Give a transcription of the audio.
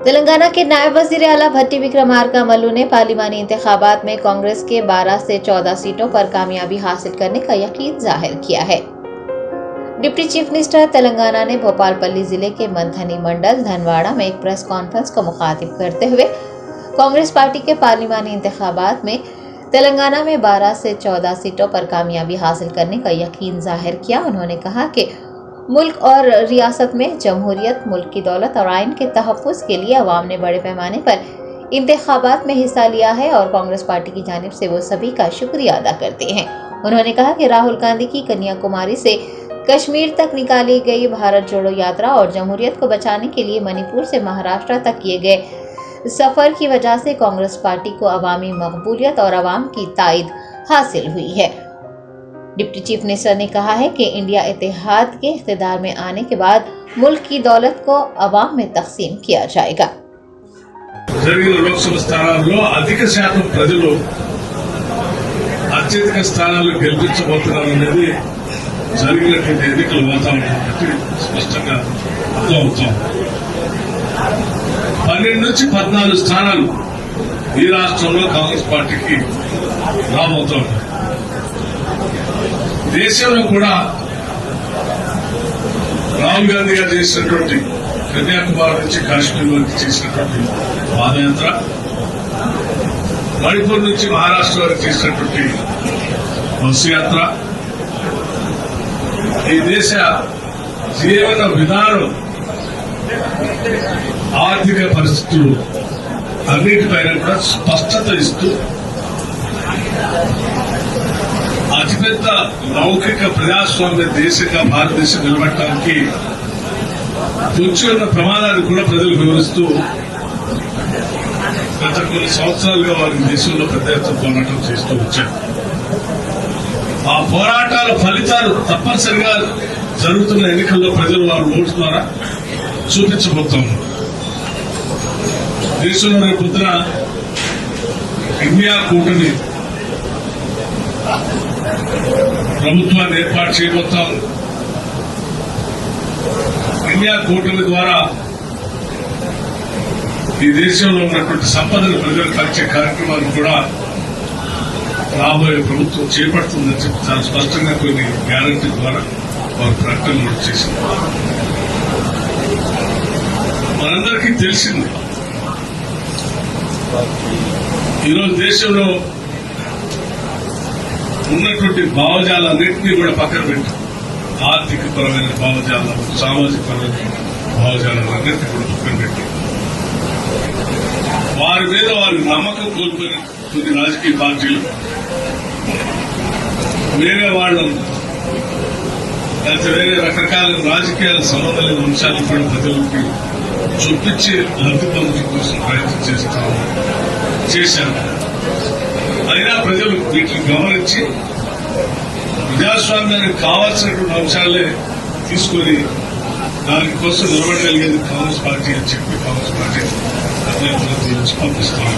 तेलंगाना के नायब वज़ीर आला भट्टी विक्रमार्का मल्लू ने पार्लिमानी इंतखाबात में कांग्रेस के 12 से 14 सीटों पर कामयाबी हासिल करने का यकीन जाहिर किया है। डिप्टी चीफ मिनिस्टर तेलंगाना ने भोपालपल्ली जिले के मंथनी मंडल धनवाड़ा में एक प्रेस कॉन्फ्रेंस को मुखातिब करते हुए कांग्रेस पार्टी के पार्लिमानी इंतखाबात में तेलंगाना में 12 से 14 सीटों पर कामयाबी हासिल करने का यकीन जाहिर किया। उन्होंने कहा कि मुल्क और रियासत में जमहूरियत, मुल्क की दौलत और आइन के तहफ़्फ़ुज़ के लिए अवाम ने बड़े पैमाने पर इंतखाबात में हिस्सा लिया है और कांग्रेस पार्टी की जानिब से वो सभी का शुक्रिया अदा करते हैं। उन्होंने कहा कि राहुल गांधी की कन्याकुमारी से कश्मीर तक निकाली गई भारत जोड़ो यात्रा और जमहूरियत को बचाने के लिए मणिपुर से महाराष्ट्र तक किए गए सफर की वजह से कांग्रेस पार्टी को अवामी मकबूलियत और अवाम की ताईद हासिल हुई है। डिप्टी चीफ मिनिस्टर ने कहा है कि इंडिया इत्तेहाद के इख्तिदार में आने के बाद मुल्क की दौलत को अवाम में तकसीम किया जाएगा। జరిగిన లోక్సభ స్థానాల్లో అధిక శాతం ప్రజలు అత్యధిక స్థానాలు గెలిపించబోతున్నారనేది జరిగినటువంటి ఎన్నికల వాతావరణం బట్టి స్పష్టంగా అర్థమవుతాం. 12 నుంచి 14 స్థానాలు ఈ రాష్ట్రంలో కాంగ్రెస్ పార్టీకి రాబోతోంది. దేశంలో కూడా రాహుల్ గాంధీ గారు చేసినటువంటి కన్యాకుమారి నుంచి కాశ్మీర్ వరకు చేసినటువంటి పాదయాత్ర, మణిపూర్ నుంచి మహారాష్ట్ర వరకు చేసినటువంటి బస్సు యాత్ర, ఈ దేశ జీవన విధానం, ఆర్థిక పరిస్థితులు అన్నిటిపైన కూడా స్పష్టత ఇస్తూ అతిపెద్ద లౌకిక ప్రజాస్వామ్య దేశంగా భారతదేశం నిలబడటానికి వచ్చి ఉన్న ప్రమాదాన్ని కూడా ప్రజలు వివరిస్తూ గత కొన్ని సంవత్సరాలుగా వారి దేశంలో పెద్ద ఎత్తున పోరాటం చేస్తూ వచ్చారు. ఆ పోరాటాల ఫలితాలు తప్పనిసరిగా జరుగుతున్న ఎన్నికల్లో ప్రజలు వారి ఓటు ద్వారా చూపించబోతాం. దేశంలో రేపు పొద్దున ఇండియా కూటమి ప్రభుత్వాన్ని ఏర్పాటు చేయబోతాం. ఇండియా కూటమి ద్వారా ఈ దేశంలో ఉన్నటువంటి సంపదను ప్రజలకు పంచే కార్యక్రమాలు కూడా రాబోయే ప్రభుత్వం చేపడుతుందని చెప్పి చాలా స్పష్టంగా కొన్ని గ్యారంటీ ద్వారా వారు ప్రకటన కూడా చేసింది. మనందరికీ తెలిసింది, ఈరోజు దేశంలో ఉన్నటువంటి భావజాలన్నింటినీ కూడా పక్కన పెట్టి ఆర్థిక పరమైన భావజాలం, సామాజిక పరమైన భావజాలన్నింటినీ కూడా పక్కన పెట్టి వారి మీద వారి నమ్మకం కోల్పోయిన కొన్ని రాజకీయ పార్టీలు వేరే వాళ్ళను లేకపోతే వేరే రకరకాల రాజకీయాల సంబంధం లేని అంశాలను కూడా ప్రజలకి చూపించి లబ్ధి పొందడం కోసం ప్రయత్నం చేశారు. అయినా ప్రజలు వీటిని గమనించి ప్రజాస్వామ్యానికి కావాల్సినటువంటి అంశాలే తీసుకుని దానికోసం నిలబడగలిగేది కాంగ్రెస్ పార్టీ అని చెప్పి కాంగ్రెస్ పార్టీ అభ్యర్థులను పంపిస్తారు.